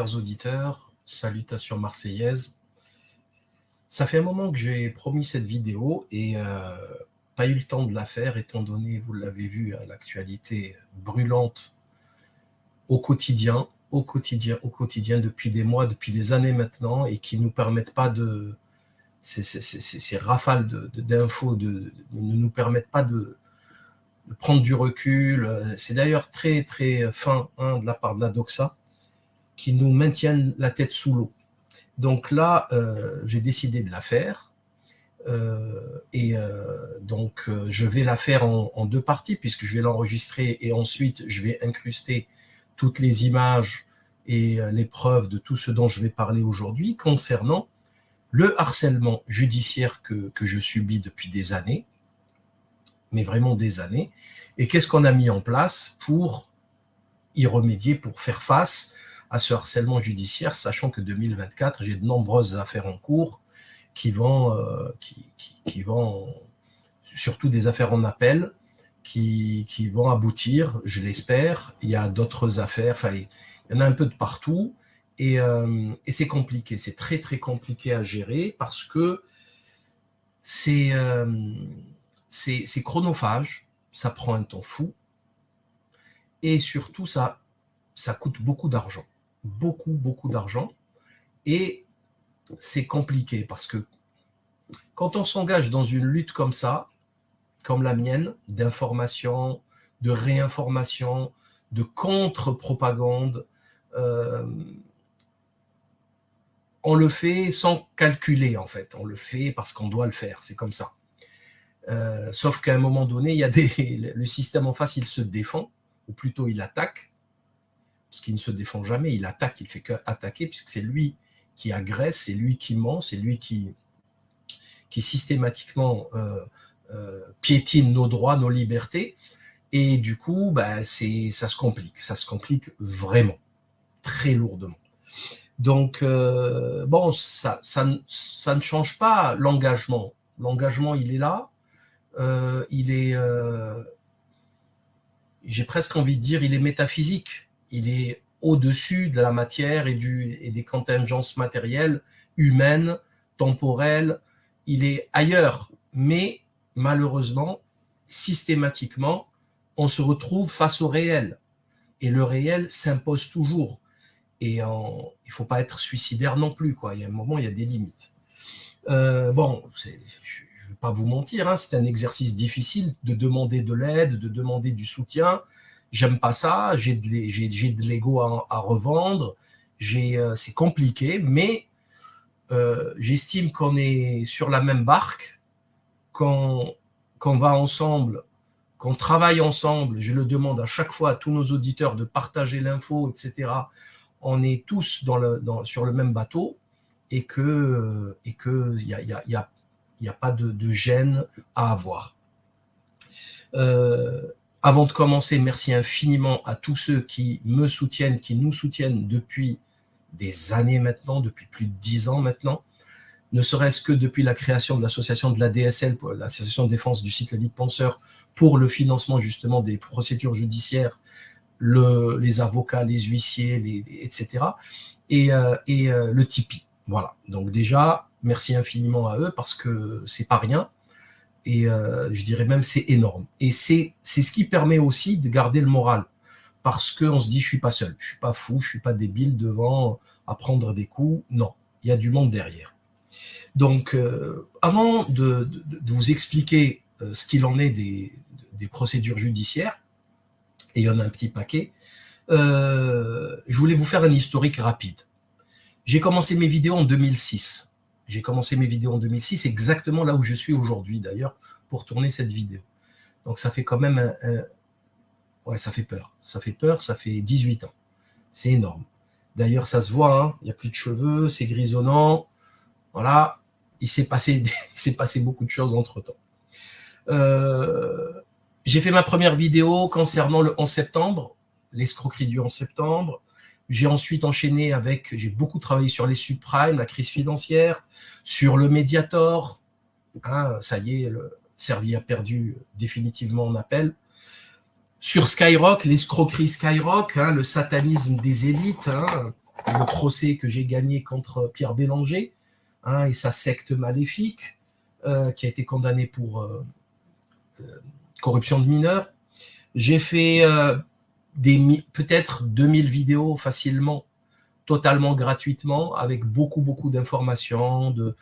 Chers auditeurs, salutations marseillaises. Ça fait un moment que j'ai promis cette vidéo et pas eu le temps de la faire, étant donné, vous l'avez vu, à l'actualité brûlante au quotidien, depuis des mois, depuis des années maintenant, et qui ne nous permettent pas de... Ces rafales d'infos ne nous permettent pas de prendre du recul. C'est d'ailleurs très, très fin de la part de la Doxa, qui nous maintiennent la tête sous l'eau. Donc là, j'ai décidé de la faire. Donc, je vais la faire en deux parties, puisque je vais l'enregistrer et ensuite, je vais incruster toutes les images et les preuves de tout ce dont je vais parler aujourd'hui concernant le harcèlement judiciaire que je subis depuis des années, mais vraiment des années. Et qu'est-ce qu'on a mis en place pour y remédier, pour faire face à ce harcèlement judiciaire, sachant que 2024, j'ai de nombreuses affaires en cours qui vont, surtout des affaires en appel, qui vont aboutir, je l'espère. Il y a d'autres affaires, enfin, il y en a un peu de partout, et c'est compliqué, c'est très très compliqué à gérer parce que c'est chronophage, ça prend un temps fou, et surtout ça coûte beaucoup d'argent. Beaucoup d'argent, et c'est compliqué parce que quand on s'engage dans une lutte comme ça, comme la mienne, d'information, de réinformation, de contre-propagande, on le fait sans calculer, en fait. On le fait parce qu'on doit le faire, c'est comme ça. Sauf qu'à un moment donné, il y a le système en face, il se défend, ou plutôt il attaque, parce qu'il ne se défend jamais, il attaque, il ne fait qu'attaquer, puisque c'est lui qui agresse, c'est lui qui ment, c'est lui qui systématiquement piétine nos droits, nos libertés, et du coup, ça se complique vraiment, très lourdement. Donc, bon, ça ne change pas l'engagement. L'engagement, il est là, j'ai presque envie de dire, il est métaphysique. Il est au-dessus de la matière et des contingences matérielles, humaines, temporelles. Il est ailleurs. Mais malheureusement, systématiquement, on se retrouve face au réel. Et le réel s'impose toujours. Et il ne faut pas être suicidaire non plus, quoi. Il y a un moment, il y a des limites. Bon, je ne vais pas vous mentir, c'est un exercice difficile de demander de l'aide, de demander du soutien. J'aime pas ça, j'ai de l'ego à revendre, c'est compliqué, mais j'estime qu'on est sur la même barque, qu'on va ensemble, qu'on travaille ensemble. Je le demande à chaque fois à tous nos auditeurs de partager l'info, etc. On est tous sur le même bateau, et que y a pas de gêne à avoir. Avant de commencer, merci infiniment à tous ceux qui me soutiennent, qui nous soutiennent depuis des années maintenant, depuis plus de 10 ans maintenant, ne serait-ce que depuis la création de l'association de la DSL, l'association de défense du site La Ligue Penseur, pour le financement justement des procédures judiciaires, les avocats, les huissiers, etc. Et le Tipeee. Voilà. Donc déjà, merci infiniment à eux parce que c'est pas rien. Et je dirais même c'est énorme. Et c'est ce qui permet aussi de garder le moral, parce qu'on se dit je suis pas seul, je suis pas fou, je suis pas débile devant à prendre des coups. Non, il y a du monde derrière. Donc avant de vous expliquer ce qu'il en est des procédures judiciaires, et il y en a un petit paquet, je voulais vous faire un historique rapide. J'ai commencé mes vidéos en 2006. J'ai commencé mes vidéos en 2006, exactement là où je suis aujourd'hui, d'ailleurs, pour tourner cette vidéo. Donc, ça fait quand même ouais, ça fait peur. Ça fait peur, ça fait 18 ans. C'est énorme. D'ailleurs, ça se voit, il n'y a plus de cheveux, c'est grisonnant. Voilà, il s'est passé beaucoup de choses entre-temps. J'ai fait ma première vidéo concernant le 11 septembre, l'escroquerie du 11 septembre. J'ai ensuite enchaîné j'ai beaucoup travaillé sur les subprimes, la crise financière, sur le Mediator. Ça y est, le Servier a perdu définitivement en appel. Sur Skyrock, l'escroquerie Skyrock, le satanisme des élites, le procès que j'ai gagné contre Pierre Bélanger, hein, et sa secte maléfique, qui a été condamné pour corruption de mineurs. J'ai fait peut-être 2000 vidéos facilement, totalement gratuitement, avec beaucoup d'informations, de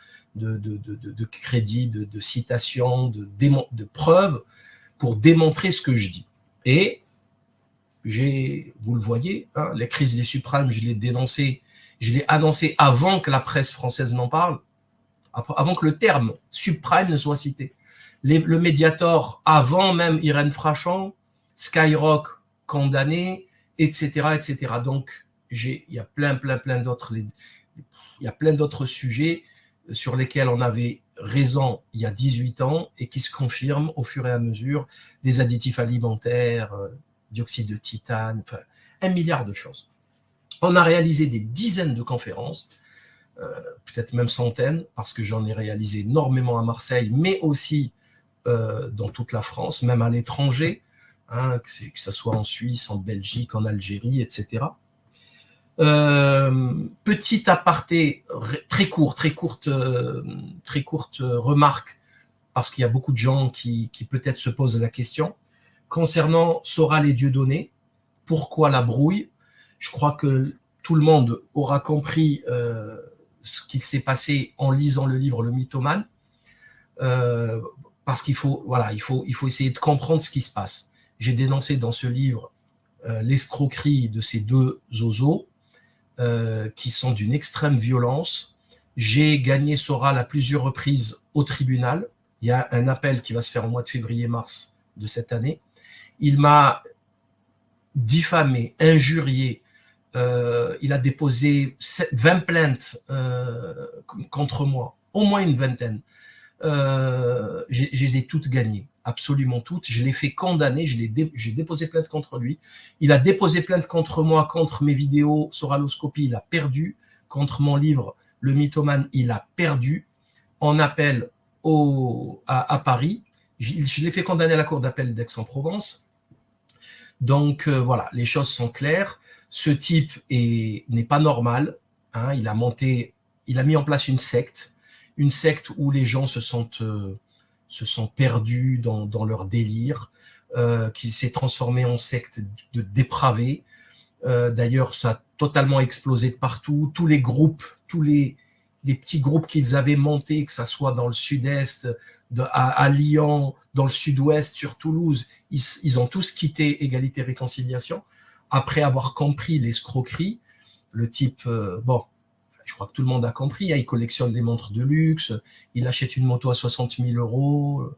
crédits, de citations, de preuves pour démontrer ce que je dis. Et vous le voyez, hein, la crise des subprimes, je l'ai dénoncé, je l'ai annoncé avant que la presse française n'en parle, avant que le terme subprime ne soit cité. Le Mediator, avant même Irène Frachon, Skyrock condamné, etc., etc. Donc, il y a plein d'autres sujets sur lesquels on avait raison il y a 18 ans et qui se confirment au fur et à mesure, des additifs alimentaires, dioxyde de titane, enfin, 1 milliard de choses. On a réalisé des dizaines de conférences, peut-être même centaines, parce que j'en ai réalisé énormément à Marseille, mais aussi dans toute la France, même à l'étranger, hein, que ce soit en Suisse, en Belgique, en Algérie, etc. Petit aparté, très courte remarque, parce qu'il y a beaucoup de gens qui peut-être se posent la question. Concernant Soral et Dieudonné, pourquoi la brouille? Je crois que tout le monde aura compris ce qui s'est passé en lisant le livre Le Mythomane, parce qu'il faut essayer de comprendre ce qui se passe. J'ai dénoncé dans ce livre l'escroquerie de ces deux zozos, qui sont d'une extrême violence. J'ai gagné Soral à plusieurs reprises au tribunal. Il y a un appel qui va se faire au mois de février-mars de cette année. Il m'a diffamé, injurié. Il a déposé 20 plaintes contre moi, au moins une vingtaine. Je les ai toutes gagnées, absolument toutes. Je l'ai fait condamner, j'ai déposé plainte contre lui. Il a déposé plainte contre moi, contre mes vidéos Soraloscopie, il a perdu. Contre mon livre Le Mythomane, il a perdu. En appel à Paris, je l'ai fait condamner à la cour d'appel d'Aix-en-Provence. Donc voilà, les choses sont claires. Ce type n'est pas normal, hein. Il a mis en place une secte où les gens se sont perdus dans leur délire, qui s'est transformée en secte de dépravés. D'ailleurs, ça a totalement explosé de partout. Tous les groupes, les petits groupes qu'ils avaient montés, que ça soit dans le sud-est, à Lyon, dans le sud-ouest, sur Toulouse, ils ont tous quitté Égalité Réconciliation après avoir compris l'escroquerie. Le type, je crois que tout le monde a compris, hein, il collectionne les montres de luxe, il achète une moto à 60 000 €,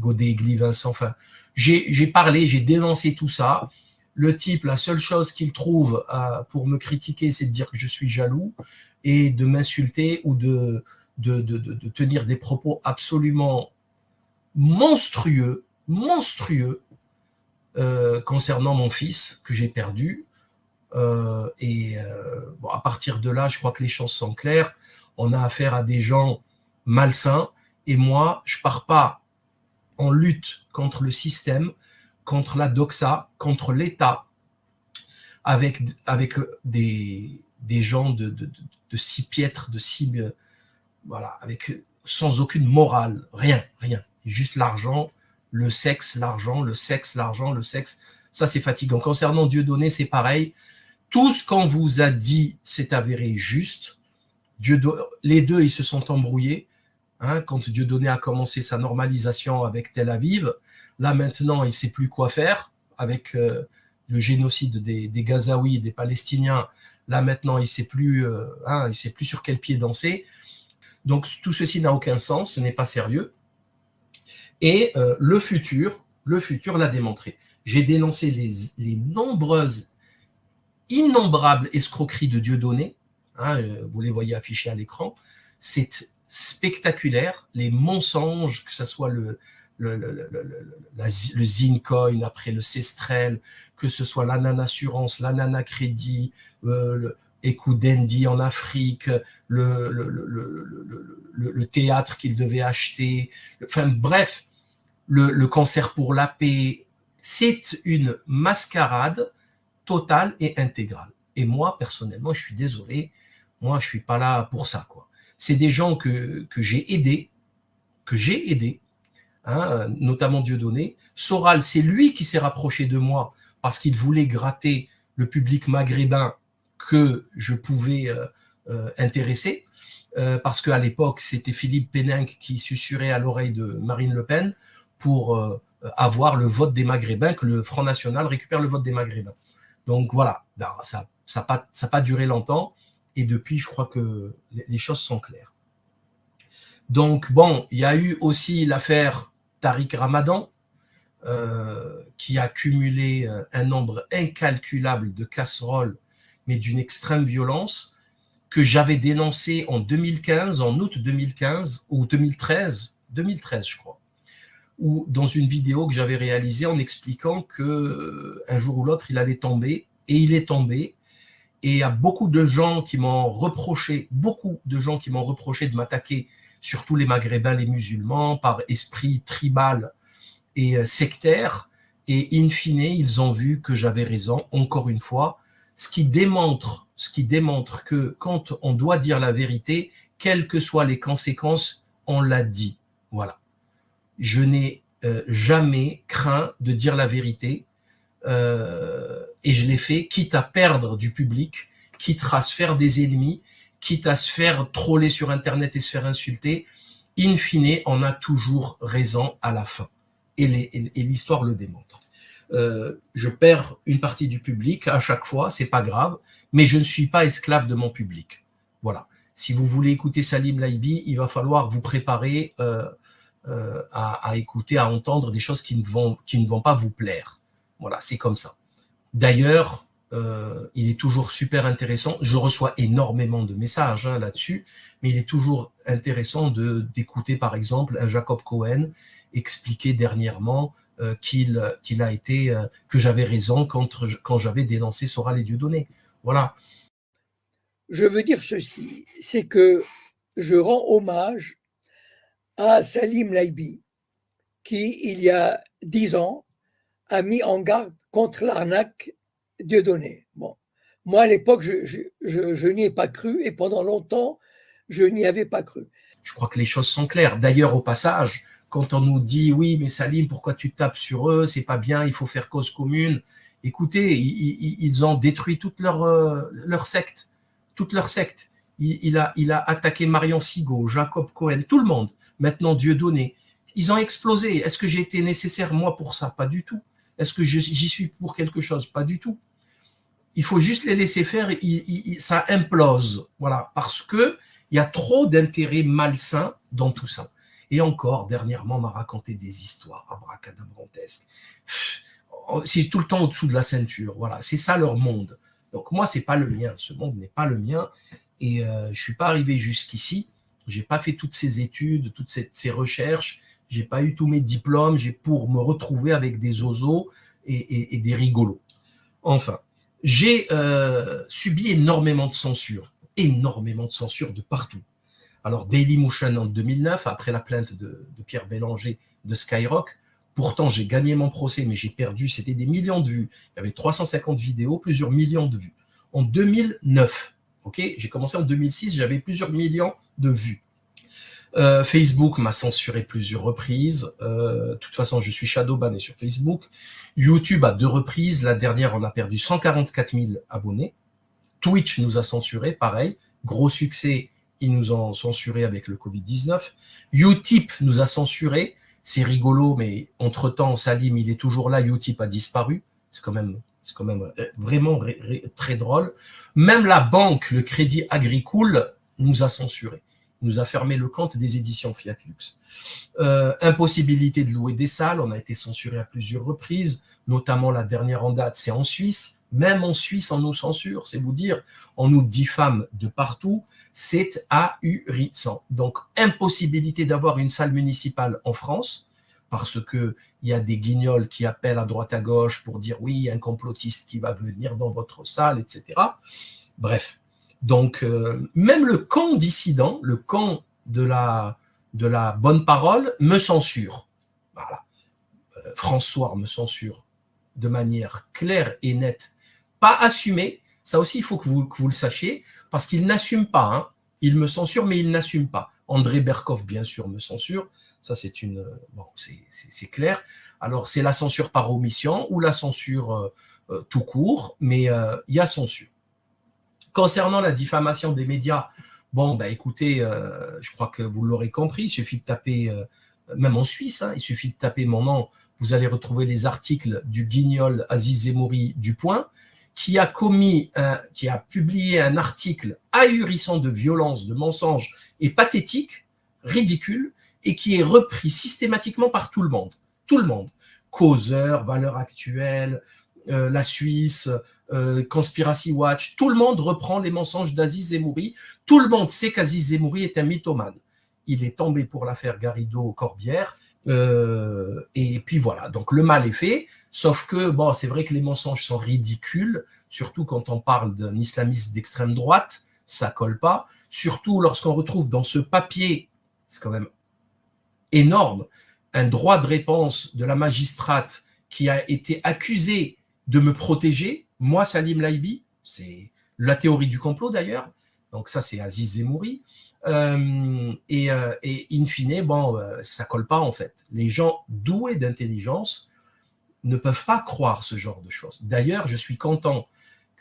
Godet, Gli, Vincent, enfin, j'ai parlé, j'ai dénoncé tout ça. Le type, la seule chose qu'il trouve pour me critiquer, c'est de dire que je suis jaloux et de m'insulter ou de tenir des propos absolument monstrueux concernant mon fils que j'ai perdu. À partir de là, je crois que les choses sont claires. On a affaire à des gens malsains et moi, je pars pas en lutte contre le système, contre la doxa, contre l'État, avec des gens de si piètres, voilà, sans aucune morale, rien, juste l'argent, le sexe, ça c'est fatigant. Concernant Dieudonné, c'est pareil. Tout ce qu'on vous a dit s'est avéré juste. Les deux, ils se sont embrouillés. Hein, quand Dieudonné a commencé sa normalisation avec Tel Aviv, là maintenant, il ne sait plus quoi faire avec le génocide des Gazaouis, des Palestiniens. Là maintenant, il ne sait plus sur quel pied danser. Donc tout ceci n'a aucun sens, ce n'est pas sérieux. Et le futur l'a démontré. J'ai dénoncé les innombrables escroqueries de Dieudonné, hein, vous les voyez affichées à l'écran. C'est spectaculaire, les mensonges, que ce soit le Zincoin, après le Cestrel, que ce soit l'Anana Assurance, l'Anana Crédit, Ekoudendi en Afrique, le théâtre qu'il devait acheter, enfin bref, le concert pour la paix. C'est une mascarade totale et intégrale. Et moi, personnellement, je suis désolé, moi, je ne suis pas là pour ça, quoi. C'est des gens que j'ai aidés, hein, notamment Dieudonné. Soral, c'est lui qui s'est rapproché de moi parce qu'il voulait gratter le public maghrébin que je pouvais intéresser. Parce qu'à l'époque, c'était Philippe Péninck qui susurrait à l'oreille de Marine Le Pen pour avoir le vote des Maghrébins, que le Front National récupère le vote des Maghrébins. Donc voilà, ça n'a pas duré longtemps, et depuis, je crois que les choses sont claires. Donc bon, il y a eu aussi l'affaire Tariq Ramadan, qui a cumulé un nombre incalculable de casseroles, mais d'une extrême violence, que j'avais dénoncé en 2015, en août 2015, ou 2013 je crois, ou dans une vidéo que j'avais réalisée en expliquant qu'un jour ou l'autre, il allait tomber, et il est tombé. Et il y a beaucoup de gens qui m'ont reproché de m'attaquer, surtout les Maghrébins, les musulmans, par esprit tribal et sectaire. Et in fine, ils ont vu que j'avais raison, encore une fois, ce qui démontre que quand on doit dire la vérité, quelles que soient les conséquences, on l'a dit. Voilà. Je n'ai jamais craint de dire la vérité, et je l'ai fait, quitte à perdre du public, quitte à se faire des ennemis, quitte à se faire troller sur Internet et se faire insulter. In fine, on a toujours raison à la fin. Et l'histoire le démontre. Je perds une partie du public à chaque fois, c'est pas grave, mais je ne suis pas esclave de mon public. Voilà. Si vous voulez écouter Salim Laibi, il va falloir vous préparer à écouter, à entendre des choses qui ne vont pas vous plaire. Voilà, c'est comme ça. D'ailleurs, il est toujours super intéressant. Je reçois énormément de messages là-dessus, mais il est toujours intéressant d'écouter, par exemple, un Jacob Cohen expliquer dernièrement que j'avais raison quand j'avais dénoncé Soral et Dieudonné. Voilà. Je veux dire ceci, c'est que je rends hommage à Salim Laibi, qui, il y a 10 ans, a mis en garde contre l'arnaque Dieudonné. Bon. Moi, à l'époque, je n'y ai pas cru, et pendant longtemps, je n'y avais pas cru. Je crois que les choses sont claires. D'ailleurs, au passage, quand on nous dit « Oui, mais Salim, pourquoi tu tapes sur eux? C'est pas bien, il faut faire cause commune. » Écoutez, ils ont détruit toute leur secte. Toute leur secte. Il a attaqué Marion Sigaud, Jacob Cohen, tout le monde. Maintenant, Dieudonné. Ils ont explosé. Est-ce que j'ai été nécessaire, moi, pour ça? Pas du tout. Est-ce que j'y suis pour quelque chose? Pas du tout. Il faut juste les laisser faire, ça implose. Voilà, parce qu'il y a trop d'intérêts malsains dans tout ça. Et encore, dernièrement, on m'a raconté des histoires abracadabrantesques. C'est tout le temps au-dessous de la ceinture. Voilà, c'est ça leur monde. Donc moi, c'est pas le mien. Ce monde n'est pas le mien. Et je suis pas arrivé jusqu'ici. J'ai pas fait toutes ces études, toutes ces recherches. J'ai pas eu tous mes diplômes. Pour me retrouver avec des zozos et des rigolos. Enfin, j'ai subi énormément de censure de partout. Alors, Dailymotion en 2009, après la plainte de Pierre Bélanger de Skyrock, pourtant j'ai gagné mon procès, mais j'ai perdu, c'était des millions de vues. Il y avait 350 vidéos, plusieurs millions de vues. En 2009, j'ai commencé en 2006, j'avais plusieurs millions de vues. Facebook m'a censuré plusieurs reprises. De toute façon, je suis shadowbanné sur Facebook. YouTube à 2 reprises. La dernière, on a perdu 144 000 abonnés. Twitch nous a censuré, pareil. Gros succès, ils nous ont censuré avec le Covid-19. Utip nous a censuré. C'est rigolo, mais entre-temps, Salim, il est toujours là. Utip a disparu. C'est quand même vraiment très drôle. Même la banque, le Crédit Agricole, nous a censuré. Nous a fermé le compte des éditions Fiat Lux. Impossibilité de louer des salles, on a été censuré à plusieurs reprises, notamment la dernière en date, c'est en Suisse. Même en Suisse, on nous censure, c'est vous dire, on nous diffame de partout, c'est ahurissant. Donc, impossibilité d'avoir une salle municipale en France, parce qu'il y a des guignols qui appellent à droite à gauche pour dire « oui, il y a un complotiste qui va venir dans votre salle, etc. » Bref. Donc, même le camp dissident, le camp de la bonne parole, me censure. Voilà. François me censure de manière claire et nette, pas assumée, Ça aussi, il faut que vous le sachiez, parce qu'il n'assume pas. Hein. Il me censure, mais il n'assume pas. André Berkoff, bien sûr, me censure. Ça, c'est bon, c'est clair. Alors, c'est la censure par omission ou la censure tout court, mais il y a censure. Concernant la diffamation des médias, bon, bah, écoutez, je crois que vous l'aurez compris, il suffit de taper, même en Suisse, hein, il suffit de taper mon nom, vous allez retrouver les articles du guignol Aziz Zemmouri du Point, qui a publié un article ahurissant de violence, de mensonges et pathétique, ridicule, et qui est repris systématiquement par tout le monde. Tout le monde. Causeur, Valeurs Actuelles, la Suisse, Conspiracy Watch, tout le monde reprend les mensonges d'Aziz Zemmouri. Tout le monde sait qu'Aziz Zemmouri est un mythomane. Il est tombé pour l'affaire Garrido-Corbière. Et puis voilà, donc le mal est fait, sauf que bon, c'est vrai que les mensonges sont ridicules, surtout quand on parle d'un islamiste d'extrême droite, ça colle pas, surtout lorsqu'on retrouve dans ce papier, c'est quand même énorme, un droit de réponse de la magistrate qui a été accusée de me protéger, moi Salim Laibi, c'est la théorie du complot d'ailleurs, donc ça c'est Aziz Zemmouri, et in fine, bon, ça colle pas en fait. Les gens doués d'intelligence ne peuvent pas croire ce genre de choses. D'ailleurs, je suis content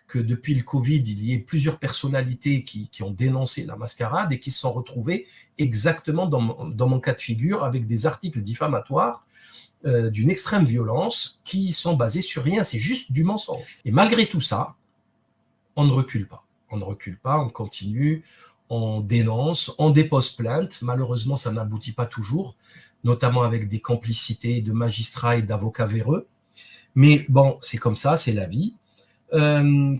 que depuis le Covid, il y ait plusieurs personnalités qui ont dénoncé la mascarade et qui se sont retrouvées exactement dans mon cas de figure avec des articles diffamatoires d'une extrême violence qui sont basés sur rien, c'est juste du mensonge. Et malgré tout ça, on ne recule pas. On ne recule pas, on continue, on dénonce, on dépose plainte. Malheureusement, ça n'aboutit pas toujours, notamment avec des complicités de magistrats et d'avocats véreux. Mais bon, c'est comme ça, c'est la vie.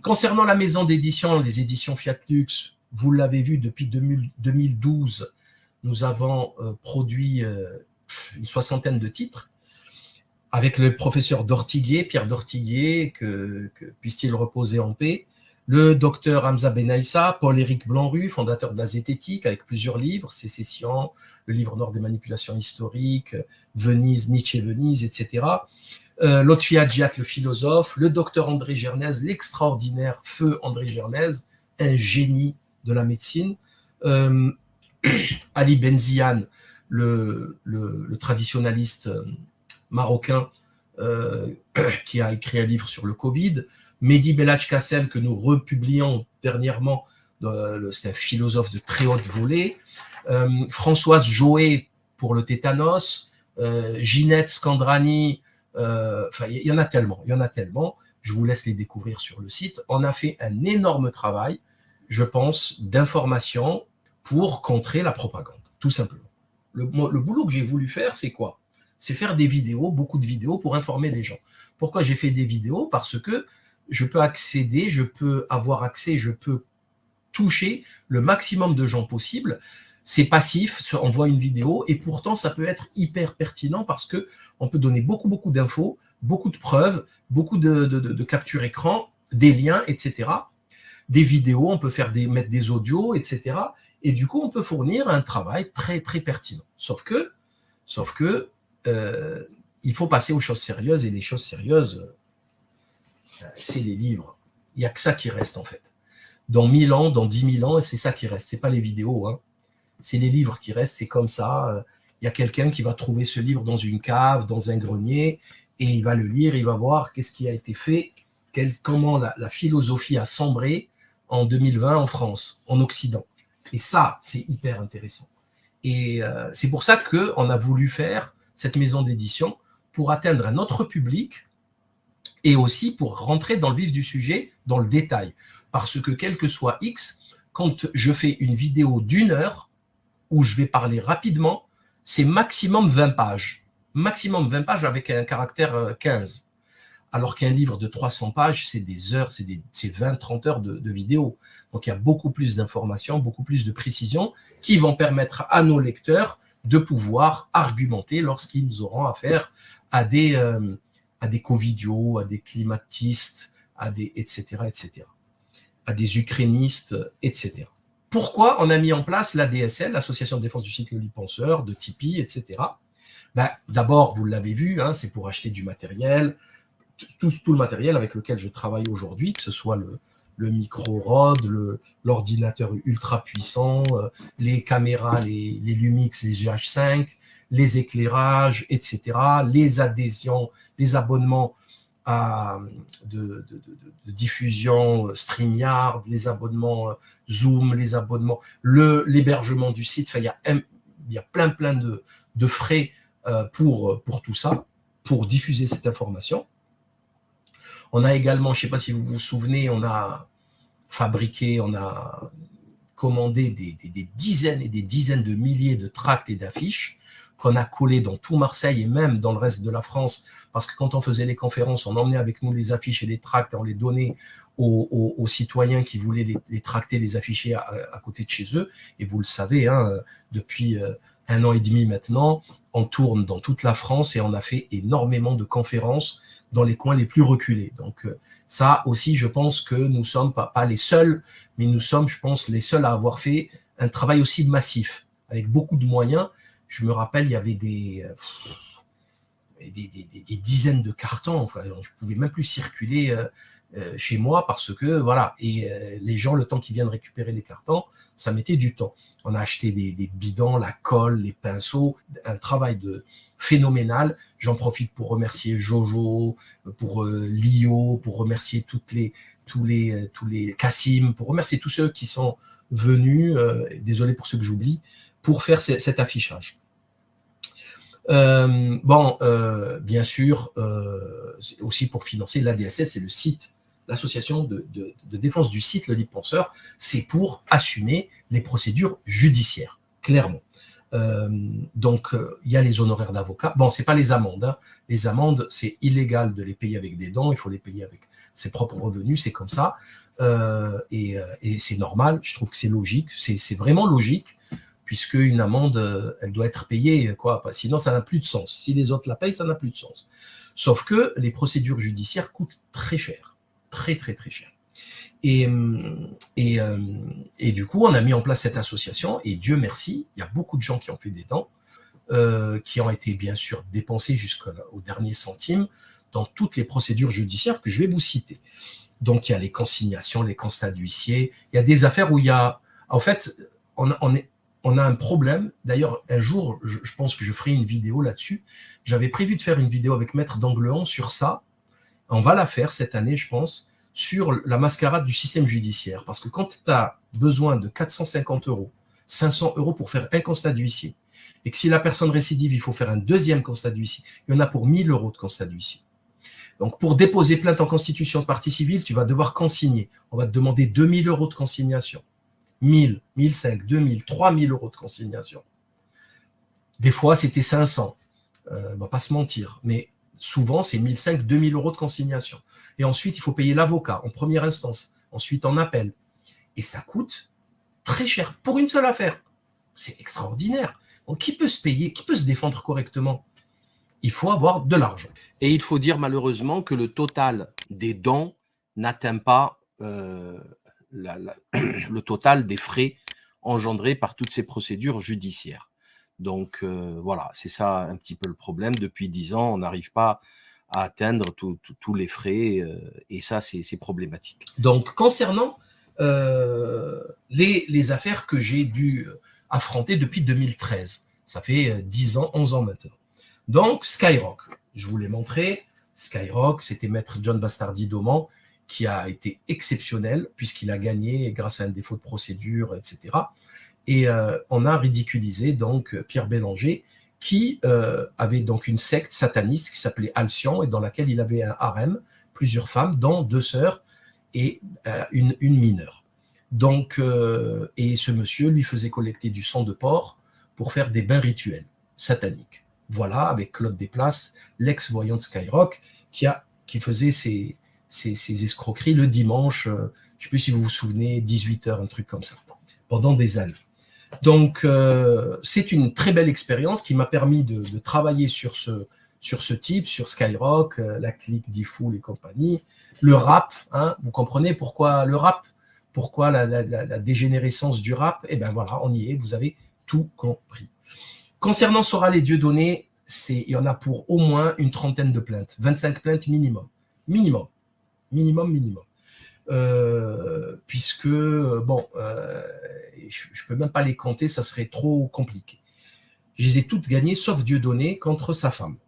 Concernant la maison d'édition, les éditions Fiat Lux, vous l'avez vu depuis 2012, nous avons produit une 60aine de titres avec le professeur Dortiguier, Pierre Dortiguier, que puisse-t-il reposer en paix, le docteur Hamza Benaïssa, Paul-Éric Blanru, fondateur de la zététique, avec plusieurs livres, Sécession, le livre Nord des manipulations historiques, Venise, Nietzsche Venise, etc. Lotfi Hadjiat, le philosophe, le docteur André Gernez, l'extraordinaire feu André Gernez, un génie de la médecine, Ali Benziane, le traditionnaliste marocain qui a écrit un livre sur le Covid, Mehdi Belhadj Kassem, que nous republions dernièrement, c'est un philosophe de très haute volée, Françoise Joé pour le tétanos, Ginette Scandrani, enfin, il y en a tellement, je vous laisse les découvrir sur le site. On a fait un énorme travail, je pense, d'information pour contrer la propagande, tout simplement. Le boulot que j'ai voulu faire, c'est quoi? C'est faire des vidéos, beaucoup de vidéos pour informer les gens. Pourquoi j'ai fait des vidéos? Parce que je peux accéder, je peux avoir accès, je peux toucher le maximum de gens possible. C'est passif, on voit une vidéo et pourtant ça peut être hyper pertinent parce que on peut donner beaucoup d'infos, beaucoup de preuves, beaucoup de captures écran, des liens, etc. Des vidéos, on peut mettre des audios, etc. Et du coup, on peut fournir un travail très pertinent. Sauf que il faut passer aux choses sérieuses et les choses sérieuses, c'est les livres. Il n'y a que ça qui reste en fait. Dans 1000 ans, dans 10 000 ans, c'est ça qui reste. C'est pas les vidéos, hein. C'est les livres qui restent, c'est comme ça. Il y a quelqu'un qui va trouver ce livre dans une cave, dans un grenier, et il va le lire, il va voir qu'est-ce qui a été fait, comment la philosophie a sombré en 2020 en France, en Occident. Et ça, c'est hyper intéressant. Et c'est pour ça qu'on a voulu faire cette maison d'édition pour atteindre un autre public et aussi pour rentrer dans le vif du sujet, dans le détail. Parce que quel que soit X, quand je fais une vidéo d'1 heure, où je vais parler rapidement, c'est maximum 20 pages. Maximum 20 pages avec un caractère 15. Alors qu'un livre de 300 pages, c'est des heures, c'est 20-30 heures de vidéo. Donc il y a beaucoup plus d'informations, beaucoup plus de précisions qui vont permettre à nos lecteurs de pouvoir argumenter lorsqu'ils auront affaire à des covidios, à des climatistes, etc., à des ukrainistes, etc. Pourquoi on a mis en place l'ADSL, l'Association de défense du cycle libre penseur, de Tipeee, etc. D'abord, vous l'avez vu, hein, c'est pour acheter du matériel, tout le matériel avec lequel je travaille aujourd'hui, que ce soit le micro-ROD, l'ordinateur ultra puissant, les caméras, les Lumix, les GH5, les éclairages, etc., les adhésions, les abonnements de diffusion StreamYard, les abonnements Zoom, les abonnements, l'hébergement du site. Enfin, il y a plein de frais pour tout ça, pour diffuser cette information. On a également, je ne sais pas si vous vous souvenez, on a commandé des dizaines et des dizaines de milliers de tracts et d'affiches qu'on a collés dans tout Marseille et même dans le reste de la France, parce que quand on faisait les conférences, on emmenait avec nous les affiches et les tracts et on les donnait aux citoyens qui voulaient les tracter, les afficher à côté de chez eux. Et vous le savez, hein, depuis 1 an et demi maintenant, on tourne dans toute la France et on a fait énormément de conférences dans les coins les plus reculés. Donc ça aussi, je pense que nous ne sommes pas les seuls, mais nous sommes, je pense, les seuls à avoir fait un travail aussi massif, avec beaucoup de moyens. Je me rappelle, il y avait des dizaines de cartons. Enfin, je ne pouvais même plus circuler chez moi parce que, voilà, et les gens, le temps qu'ils viennent récupérer les cartons, ça mettait du temps. On a acheté des bidons, la colle, les pinceaux, un travail phénoménal. J'en profite pour remercier Jojo, pour Lio, pour remercier tous les Cassim, pour remercier tous ceux qui sont venus, désolé pour ceux que j'oublie, pour faire cet affichage. Bien sûr, aussi pour financer l'ADSL, c'est le site, l'association de défense du site Le Libre Penseur, c'est pour assumer les procédures judiciaires, clairement. Donc, il y a les honoraires d'avocat. Bon, c'est pas les amendes. Hein. Les amendes, c'est illégal de les payer avec des dons, il faut les payer avec ses propres revenus, c'est comme ça. Et c'est normal, je trouve que c'est logique, c'est vraiment logique, puisque une amende, elle doit être payée, quoi. Sinon, ça n'a plus de sens. Si les autres la payent, ça n'a plus de sens. Sauf que les procédures judiciaires coûtent très cher, très cher. Et du coup, on a mis en place cette association, et Dieu merci, il y a beaucoup de gens qui ont fait des dons, qui ont été bien sûr dépensés jusqu'au dernier centime dans toutes les procédures judiciaires que je vais vous citer. Donc, il y a les consignations, les constats d'huissier, il y a des affaires où il y a... En fait, on a un problème. D'ailleurs, un jour, je pense que je ferai une vidéo là-dessus. J'avais prévu de faire une vidéo avec Maître d'Angleon sur ça. On va la faire cette année, je pense, sur la mascarade du système judiciaire. Parce que quand tu as besoin de 450 €, 500 € pour faire un constat d'huissier, et que si la personne récidive, il faut faire un deuxième constat d'huissier, il y en a pour 1 000 € de constat d'huissier. Donc, pour déposer plainte en constitution de partie civile, tu vas devoir consigner. On va te demander 2 000 € de consignation. 1 000, 1 500, 2 000, 3 000 € de consignation. Des fois, c'était 500. On ne va pas se mentir. Mais souvent, c'est 1 500, 2 000 € de consignation. Et ensuite, il faut payer l'avocat en première instance. Ensuite, en appel. Et ça coûte très cher pour une seule affaire. C'est extraordinaire. Donc, qui peut se payer, qui peut se défendre correctement? Il faut avoir de l'argent. Et il faut dire malheureusement que le total des dons n'atteint pas le total des frais engendrés par toutes ces procédures judiciaires. Donc voilà, c'est ça un petit peu le problème. Depuis 10 ans, on n'arrive pas à atteindre tous les frais et ça, c'est problématique. Donc, concernant les affaires que j'ai dû affronter depuis 2013, ça fait 10 ans, 11 ans maintenant. Donc, Skyrock, je vous l'ai montré. Skyrock, c'était Maître John Bastardi-Doman qui a été exceptionnel puisqu'il a gagné grâce à un défaut de procédure, etc. Et on a ridiculisé donc Pierre Bélanger qui avait donc une secte sataniste qui s'appelait Alcyon et dans laquelle il avait un harem, plusieurs femmes, dont 2 sœurs et une mineure. Donc, et ce monsieur lui faisait collecter du sang de porc pour faire des bains rituels sataniques. Voilà, avec Claude Desplaces, l'ex-voyant de Skyrock, qui faisait ses escroqueries le dimanche, je ne sais plus si vous vous souvenez, 18h, un truc comme ça, pendant des années. Donc, c'est une très belle expérience qui m'a permis de travailler sur ce type, sur Skyrock, la clique d'Ifoul et compagnie, le rap, hein, vous comprenez pourquoi le rap, pourquoi la dégénérescence du rap? Eh bien voilà, on y est, vous avez tout compris. Concernant Soral et Dieudonné, il y en a pour au moins une trentaine de plaintes, 25 plaintes minimum. puisque, bon, je ne peux même pas les compter, ça serait trop compliqué. Je les ai toutes gagnées, sauf Dieudonné, contre sa femme,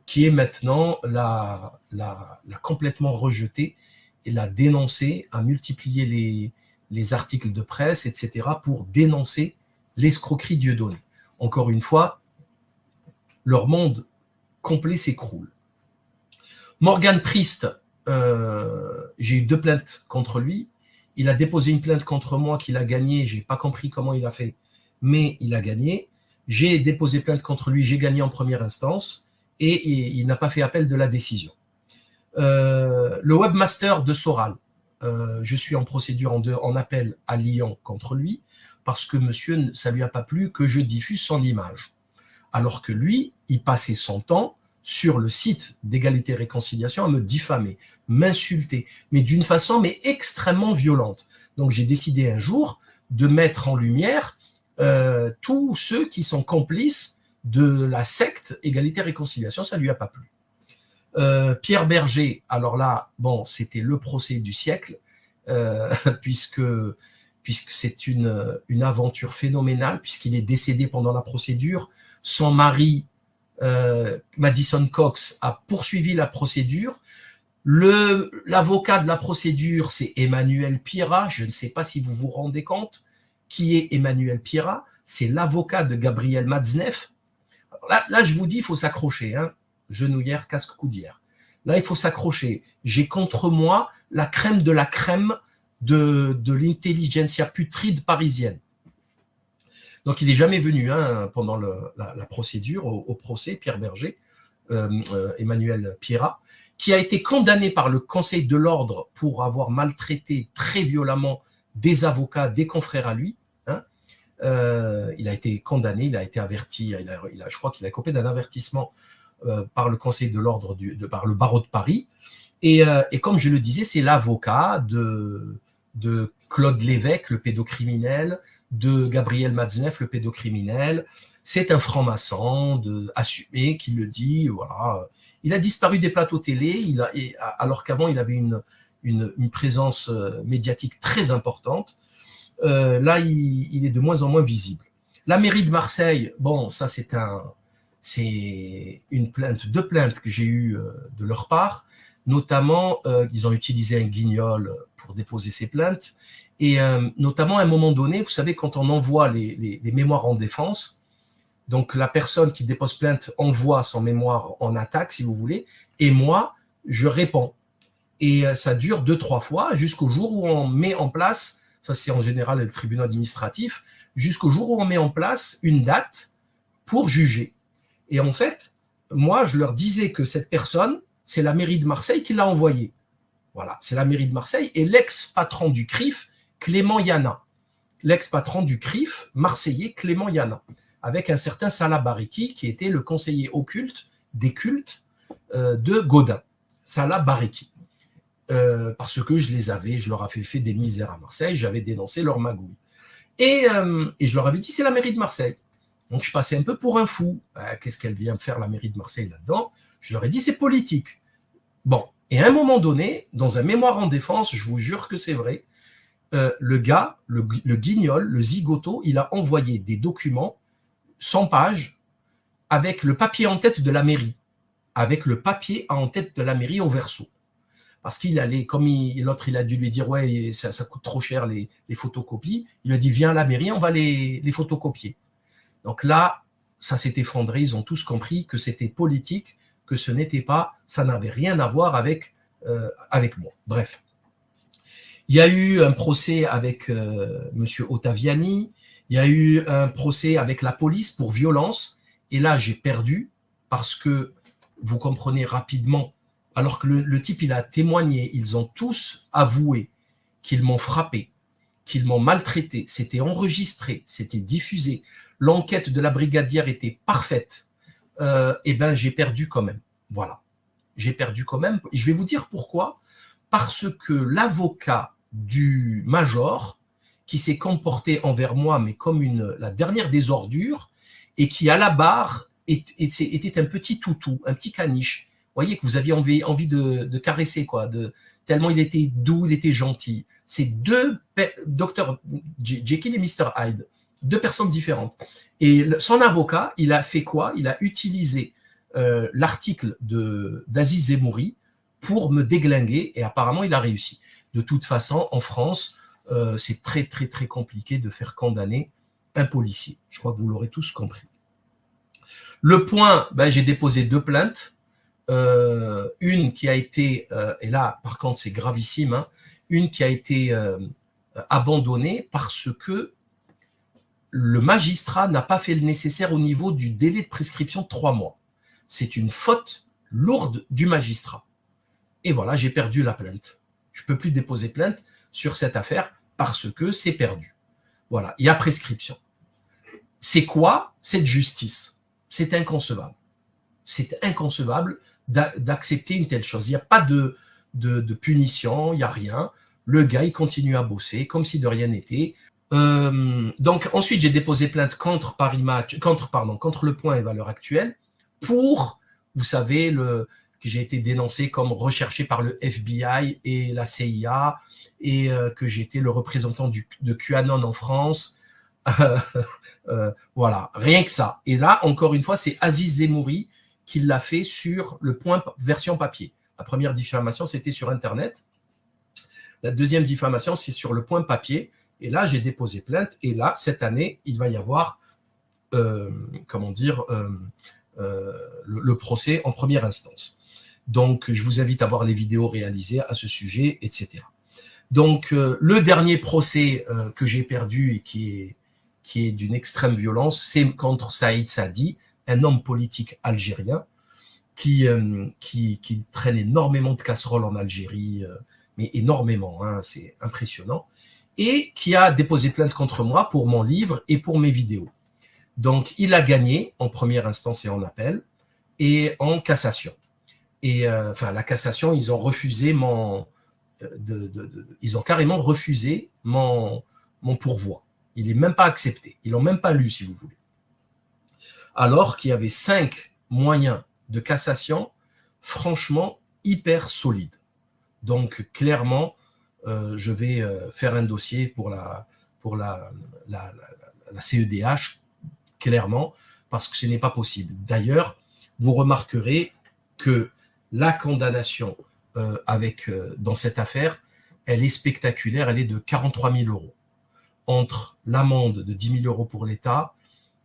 qui est maintenant l'a complètement rejetée et l'a dénoncée, a multiplié les articles de presse, etc., pour dénoncer l'escroquerie Dieudonné. Encore une fois, leur monde complet s'écroule. Morgan Priest, j'ai eu 2 plaintes contre lui. Il a déposé une plainte contre moi qu'il a gagnée. Je n'ai pas compris comment il a fait, mais il a gagné. J'ai déposé plainte contre lui, j'ai gagné en première instance et il n'a pas fait appel de la décision. Le webmaster de Soral, je suis en procédure en appel à Lyon contre lui parce que monsieur, ça ne lui a pas plu que je diffuse son image. Alors que lui, il passait son temps sur le site d'égalité et réconciliation à me diffamer, m'insulter, mais d'une façon extrêmement violente. Donc j'ai décidé un jour de mettre en lumière tous ceux qui sont complices de la secte égalité et réconciliation, ça ne lui a pas plu. Pierre Berger, alors là, bon, c'était le procès du siècle, puisque c'est une aventure phénoménale, puisqu'il est décédé pendant la procédure. Son mari, Madison Cox, a poursuivi la procédure. L'avocat de la procédure, c'est Emmanuel Pierrat. Je ne sais pas si vous vous rendez compte qui est Emmanuel Pierrat. C'est l'avocat de Gabriel Matzneff. Là, je vous dis, il faut s'accrocher, hein. Genouillère, casque, coudière. Là, il faut s'accrocher. J'ai contre moi la crème de la crème de l'intelligentsia putride parisienne. Donc, il n'est jamais venu pendant la procédure, au procès, Pierre Berger, Emmanuel Pierrat, qui a été condamné par le Conseil de l'Ordre pour avoir maltraité très violemment des avocats, des confrères à lui. Il a été condamné, il a été averti, je crois qu'il a écopé d'un avertissement par le Conseil de l'Ordre, par le barreau de Paris. Et comme je le disais, c'est l'avocat de Claude Lévesque, le pédocriminel, de Gabriel Matzneff, le pédocriminel. C'est un franc-maçon assumé qui le dit. Voilà. Il a disparu des plateaux télé, alors qu'avant, il avait une présence médiatique très importante. Là, il est de moins en moins visible. La mairie de Marseille, bon, ça c'est deux plaintes que j'ai eues de leur part. Notamment, ils ont utilisé un guignol pour déposer ces plaintes. Et notamment, à un moment donné, vous savez, quand on envoie les mémoires en défense, donc la personne qui dépose plainte envoie son mémoire en attaque, si vous voulez, et moi, je réponds. Et ça dure 2-3 fois jusqu'au jour où on met en place, ça c'est en général le tribunal administratif, jusqu'au jour où on met en place une date pour juger. Et en fait, moi, je leur disais que cette personne, c'est la mairie de Marseille qui l'a envoyée. Voilà, c'est la mairie de Marseille et l'ex-patron du CRIF, Clément Yana. L'ex-patron du CRIF, marseillais Clément Yana, avec un certain Salah Bariki, qui était le conseiller occulte des cultes de Gaudin. Salah Bariki. Parce que je leur avais fait des misères à Marseille, j'avais dénoncé leur magouille. Et je leur avais dit, c'est la mairie de Marseille. Donc, je passais un peu pour un fou. Qu'est-ce qu'elle vient faire, la mairie de Marseille, là-dedans? Je leur ai dit, c'est politique. Bon, et à un moment donné, dans un mémoire en défense, je vous jure que c'est vrai, le gars, le guignol, le zigoto, il a envoyé des documents, 100 pages, avec le papier en tête de la mairie. Avec le papier en tête de la mairie au verso. Parce qu'il allait, comme l'autre, il a dû lui dire, ouais, ça coûte trop cher les photocopies. Il lui a dit, viens à la mairie, on va les photocopier. Donc là, ça s'est effondré, ils ont tous compris que c'était politique, que ce n'était pas, ça n'avait rien à voir avec moi. Bref. Il y a eu un procès avec M. Ottaviani, il y a eu un procès avec la police pour violence, et là, j'ai perdu, parce que, vous comprenez rapidement, alors que le type, il a témoigné, ils ont tous avoué qu'ils m'ont frappé, qu'ils m'ont maltraité, c'était enregistré, c'était diffusé, l'enquête de la brigadière était parfaite, et ben j'ai perdu quand même. Voilà, j'ai perdu quand même. Je vais vous dire pourquoi. Parce que l'avocat du major, qui s'est comporté envers moi, mais comme la dernière des ordures, et qui à la barre était un petit toutou, un petit caniche. Vous voyez que vous aviez envie de caresser, quoi, de tellement il était doux, il était gentil. C'est deux Dr Jekyll et Mr Hyde, deux personnes différentes. Et son avocat, il a fait quoi? Il a utilisé l'article d'Aziz Zemouri pour me déglinguer, et apparemment il a réussi. De toute façon, en France, c'est très très très compliqué de faire condamner un policier. Je crois que vous l'aurez tous compris. Le Point, ben, j'ai déposé 2 plaintes. Une qui a été, et là par contre c'est gravissime, hein, une qui a été abandonnée parce que le magistrat n'a pas fait le nécessaire au niveau du délai de prescription de 3 mois. C'est une faute lourde du magistrat. Et voilà, j'ai perdu la plainte. Je ne peux plus déposer plainte sur cette affaire parce que c'est perdu. Voilà, il y a prescription. C'est quoi cette justice? C'est inconcevable. C'est inconcevable d'accepter une telle chose. Il n'y a pas de punition, il n'y a rien. Le gars, il continue à bosser comme si de rien n'était. Donc ensuite, j'ai déposé plainte contre Paris Match, contre Le Point et Valeurs Actuelles pour, vous savez, que j'ai été dénoncé comme recherché par le FBI et la CIA et que j'étais le représentant de QAnon en France. Voilà, rien que ça. Et là, encore une fois, c'est Aziz Zemouri qui l'a fait sur Le Point version papier. La première diffamation, c'était sur Internet. La deuxième diffamation, c'est sur Le Point papier. Et là, j'ai déposé plainte. Et là, cette année, il va y avoir, comment dire, le procès en première instance. Donc, je vous invite à voir les vidéos réalisées à ce sujet, etc. Donc, le dernier procès que j'ai perdu et qui est d'une extrême violence, c'est contre Saïd Saadi, un homme politique algérien qui traîne énormément de casseroles en Algérie, mais énormément, hein, c'est impressionnant, et qui a déposé plainte contre moi pour mon livre et pour mes vidéos. Donc, il a gagné en première instance et en appel, et en cassation. Et enfin, la cassation, ils ont refusé ils ont carrément refusé mon pourvoi. Il n'est même pas accepté. Ils l'ont même pas lu, si vous voulez. Alors qu'il y avait 5 moyens de cassation, franchement, hyper solides. Donc, clairement, je vais faire un dossier pour la CEDH, clairement, parce que ce n'est pas possible. D'ailleurs, vous remarquerez que la condamnation dans cette affaire, elle est spectaculaire, elle est de 43 000 €. Entre l'amende de 10 000 € pour l'État,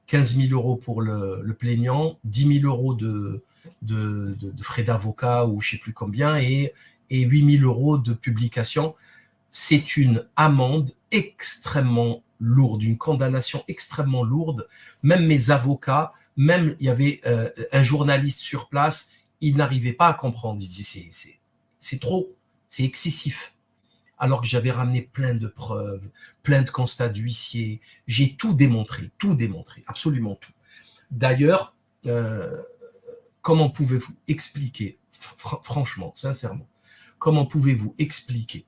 15 000 € pour le plaignant, 10 000 € de frais d'avocat ou je ne sais plus combien, et 8 000 € de publication. C'est une amende extrêmement lourde, une condamnation extrêmement lourde. Même mes avocats, même il y avait un journaliste sur place, il n'arrivait pas à comprendre. Il disait c'est trop, c'est excessif. Alors que j'avais ramené plein de preuves, plein de constats d'huissier. J'ai tout démontré, absolument tout. D'ailleurs, comment pouvez-vous expliquer, franchement, sincèrement, comment pouvez-vous expliquer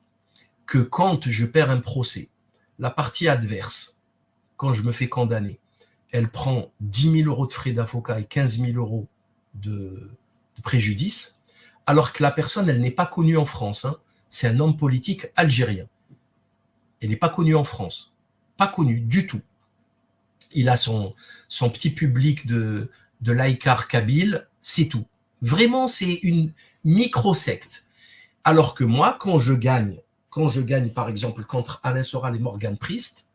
que quand je perds un procès, la partie adverse, quand je me fais condamner, elle prend 10 000 € de frais d'avocat et 15 000 € de préjudice, alors que la personne, elle n'est pas connue en France, hein. C'est un homme politique algérien. Elle n'est pas connue en France. Pas connue du tout. Il a son petit public de laïcars kabyles, c'est tout. Vraiment, c'est une micro-secte. Alors que moi, quand je gagne par exemple contre Alain Soral et Morgan Priest,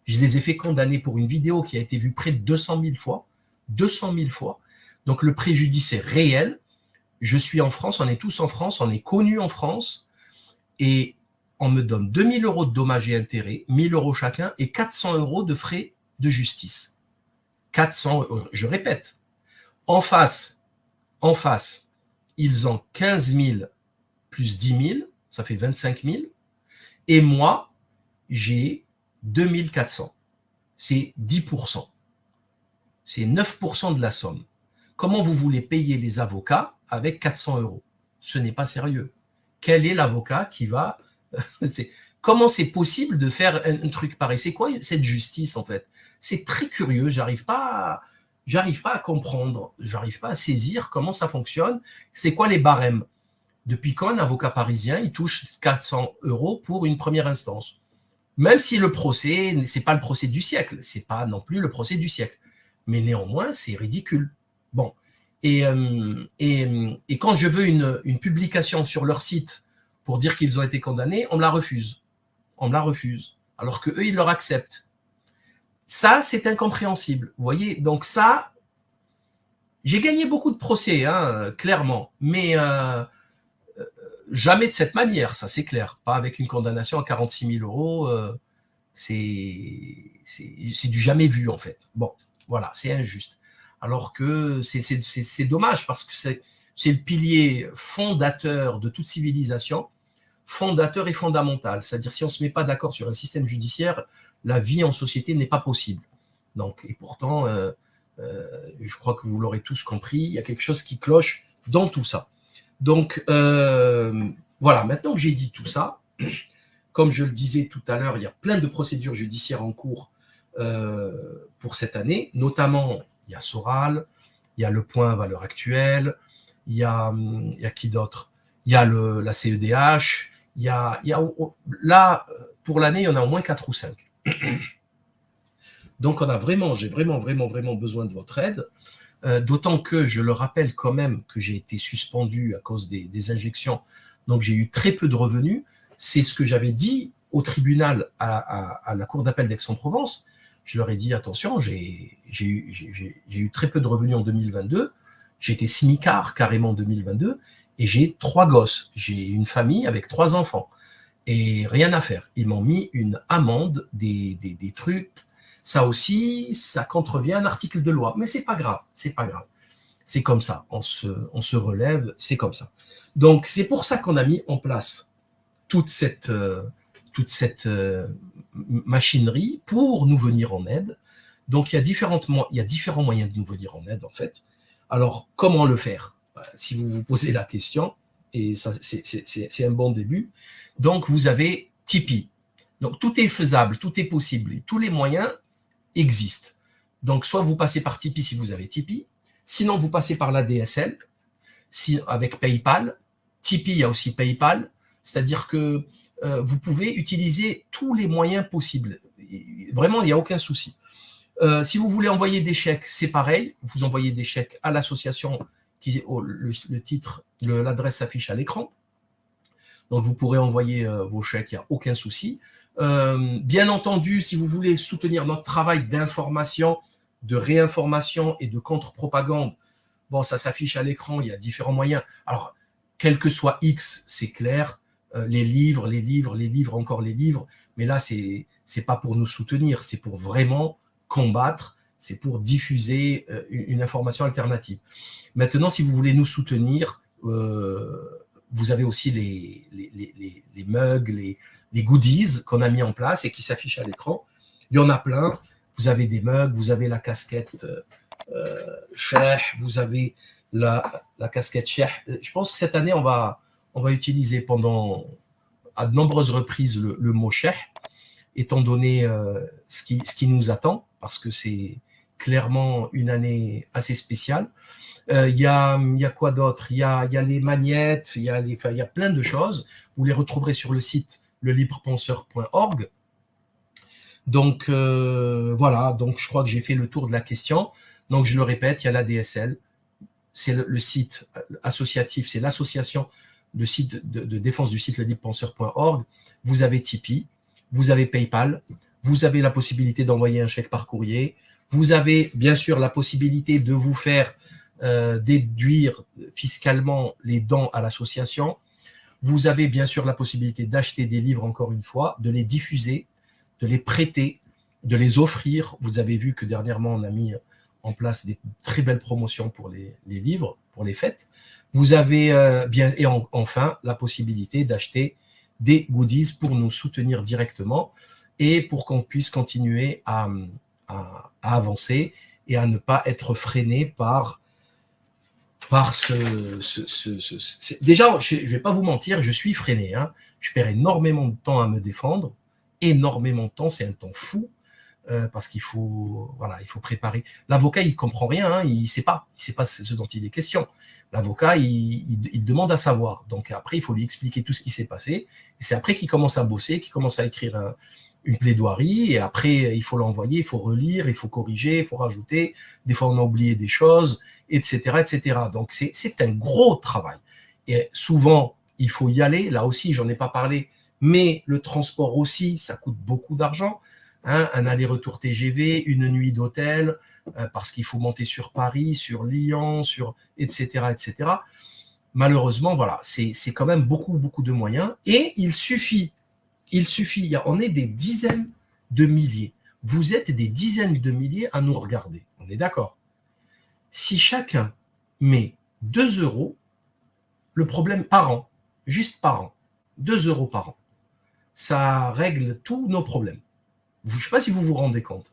je les ai fait condamner pour une vidéo qui a été vue près de 200 000 fois. 200 000 fois. Donc le préjudice est réel. Je suis en France, on est tous en France, on est connus en France. Et on me donne 2 000 € de dommages et intérêts, 1 000 € chacun, et 400 € de frais de justice. 400 €, je répète. En face, ils ont 15 000 plus 10 000, ça fait 25 000. Et moi, j'ai 2 400. C'est 10%. C'est 9% de la somme. Comment vous voulez payer les avocats avec 400 €? Ce n'est pas sérieux. Quel est l'avocat qui va... Comment c'est possible de faire un truc pareil? C'est quoi cette justice, en fait? C'est très curieux, j'arrive pas à comprendre, j'arrive pas à saisir comment ça fonctionne. C'est quoi les barèmes? Depuis quand un avocat parisien, il touche 400 € pour une première instance? Même si le procès, ce n'est pas le procès du siècle, ce n'est pas non plus le procès du siècle. Mais néanmoins, c'est ridicule. Bon. Et quand je veux une publication sur leur site pour dire qu'ils ont été condamnés, on me la refuse. On me la refuse. Alors qu'eux, ils leur acceptent. Ça, c'est incompréhensible. Vous voyez, donc ça, j'ai gagné beaucoup de procès, hein, clairement. Mais jamais de cette manière, ça c'est clair. Pas avec une condamnation à 46 000 €. C'est du jamais vu, en fait. Bon, voilà, c'est injuste. Alors que c'est dommage parce que c'est le pilier fondateur de toute civilisation, fondateur et fondamental. C'est-à-dire, si on ne se met pas d'accord sur un système judiciaire, la vie en société n'est pas possible. Donc, et pourtant, je crois que vous l'aurez tous compris, il y a quelque chose qui cloche dans tout ça. Donc, voilà, maintenant que j'ai dit tout ça, comme je le disais tout à l'heure, il y a plein de procédures judiciaires en cours pour cette année, notamment, il y a Soral, il y a le point valeur actuelle, il y a qui d'autre? Il y a la CEDH, il y a là, pour l'année, il y en a au moins 4 ou 5. Donc, j'ai vraiment besoin de votre aide. D'autant que, je le rappelle quand même, que j'ai été suspendu à cause des injections, donc j'ai eu très peu de revenus. C'est ce que j'avais dit au tribunal à la cour d'appel d'Aix-en-Provence. Je leur ai dit, attention, j'ai eu très peu de revenus en 2022, j'ai été smicard carrément en 2022, et j'ai 3 gosses, j'ai une famille avec 3 enfants, et rien à faire. Ils m'ont mis une amende, des trucs. Ça aussi, ça contrevient à un article de loi. Mais c'est pas grave, c'est pas grave. C'est comme ça, on se relève, c'est comme ça. Donc, c'est pour ça qu'on a mis en place toute cette machinerie pour nous venir en aide. Donc, il y a différents moyens de nous venir en aide, en fait. Alors, comment le faire? Si vous vous posez la question, et ça, c'est un bon début. Donc, vous avez Tipeee. Donc, tout est faisable, tout est possible, et tous les moyens existent. Donc, soit vous passez par Tipeee si vous avez Tipeee, sinon vous passez par la DSL, avec PayPal. Tipeee, il y a aussi PayPal, c'est-à-dire que vous pouvez utiliser tous les moyens possibles. Vraiment, il n'y a aucun souci. Si vous voulez envoyer des chèques, c'est pareil. Vous envoyez des chèques à l'association, le titre, l'adresse s'affiche à l'écran. Donc, vous pourrez envoyer vos chèques, il n'y a aucun souci. Bien entendu, si vous voulez soutenir notre travail d'information, de réinformation et de contre-propagande, bon, ça s'affiche à l'écran, il y a différents moyens. Alors, quel que soit X, c'est clair, les livres, encore les livres, mais là, c'est pas pour nous soutenir, c'est pour vraiment combattre, c'est pour diffuser une information alternative. Maintenant, si vous voulez nous soutenir, vous avez aussi les mugs, les goodies qu'on a mis en place et qui s'affichent à l'écran. Il y en a plein. Vous avez des mugs, vous avez la casquette Cheikh, vous avez la casquette Cheikh. Je pense que cette année, on va utiliser à de nombreuses reprises le mot Cheikh, étant donné ce qui nous attend, parce que c'est clairement une année assez spéciale. Il y a quoi d'autre? Il y a les magnettes, il y a plein de choses. Vous les retrouverez sur le site lelibrepenseur.org. Donc, voilà. Donc, je crois que j'ai fait le tour de la question. Donc, je le répète, il y a la DSL. C'est le site associatif, c'est l'association de défense du site lelibrepenseur.org. Vous avez Tipeee, vous avez PayPal, vous avez la possibilité d'envoyer un chèque par courrier. Vous avez, bien sûr, la possibilité de vous faire déduire fiscalement les dons à l'association. Vous avez bien sûr la possibilité d'acheter des livres, encore une fois, de les diffuser, de les prêter, de les offrir. Vous avez vu que dernièrement, on a mis en place des très belles promotions pour les livres, pour les fêtes. Vous avez enfin la possibilité d'acheter des goodies pour nous soutenir directement et pour qu'on puisse continuer à avancer et à ne pas être freiné par Déjà, je ne vais pas vous mentir, je suis freiné. Je perds énormément de temps à me défendre. Énormément de temps, c'est un temps fou. parce qu'il faut, voilà, il faut préparer. L'avocat, il comprend rien, hein, il sait pas ce dont il est question. L'avocat, il demande à savoir. Donc après, il faut lui expliquer tout ce qui s'est passé. Et c'est après qu'il commence à bosser, qu'il commence à écrire une plaidoirie. Et après, il faut l'envoyer, il faut relire, il faut corriger, il faut rajouter. Des fois, on a oublié des choses, etc., etc. Donc c'est un gros travail. Et souvent, il faut y aller. Là aussi, j'en ai pas parlé, mais le transport aussi, ça coûte beaucoup d'argent. Hein, un aller-retour TGV, une nuit d'hôtel, parce qu'il faut monter sur Paris, sur Lyon, sur etc., etc. Malheureusement, voilà, c'est quand même beaucoup, beaucoup de moyens. Et il suffit, on est des dizaines de milliers. Vous êtes des dizaines de milliers à nous regarder. On est d'accord? Si chacun met 2 euros, le problème par an, juste par an, 2 euros par an, ça règle tous nos problèmes. Je ne sais pas si vous vous rendez compte.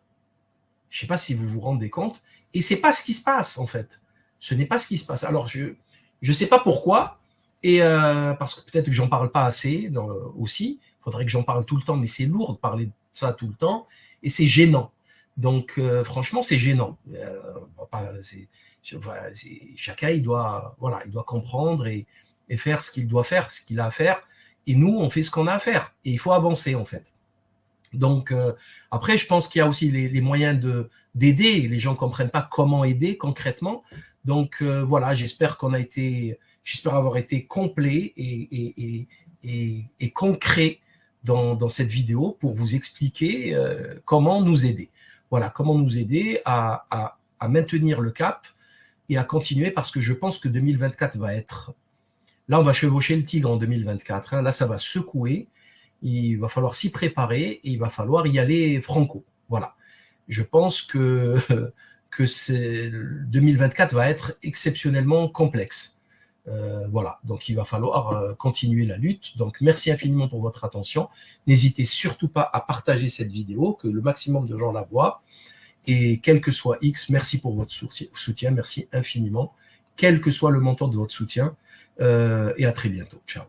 Je ne sais pas si vous vous rendez compte. Et ce n'est pas ce qui se passe, en fait. Ce n'est pas ce qui se passe. Alors, je ne sais pas pourquoi. Et parce que peut-être que j'en parle pas assez aussi. Il faudrait que j'en parle tout le temps, mais c'est lourd de parler de ça tout le temps. Et c'est gênant. Donc, franchement, c'est gênant. Chacun, il doit comprendre et faire ce qu'il doit faire, ce qu'il a à faire. Et nous, on fait ce qu'on a à faire. Et il faut avancer, en fait. Donc, après, je pense qu'il y a aussi les moyens d'aider. Les gens ne comprennent pas comment aider concrètement. Donc, voilà, j'espère avoir été complet et concret dans cette vidéo pour vous expliquer comment nous aider. Voilà, comment nous aider à maintenir le cap et à continuer, parce que je pense que 2024 va être... Là, on va chevaucher le tigre en 2024. Hein. Là, ça va secouer. Il va falloir s'y préparer et il va falloir y aller franco. Voilà. Je pense que 2024 va être exceptionnellement complexe. Voilà. Donc, il va falloir continuer la lutte. Donc, merci infiniment pour votre attention. N'hésitez surtout pas à partager cette vidéo, que le maximum de gens la voient. Et quel que soit X, merci pour votre soutien. Merci infiniment. Quel que soit le montant de votre soutien. Et à très bientôt. Ciao.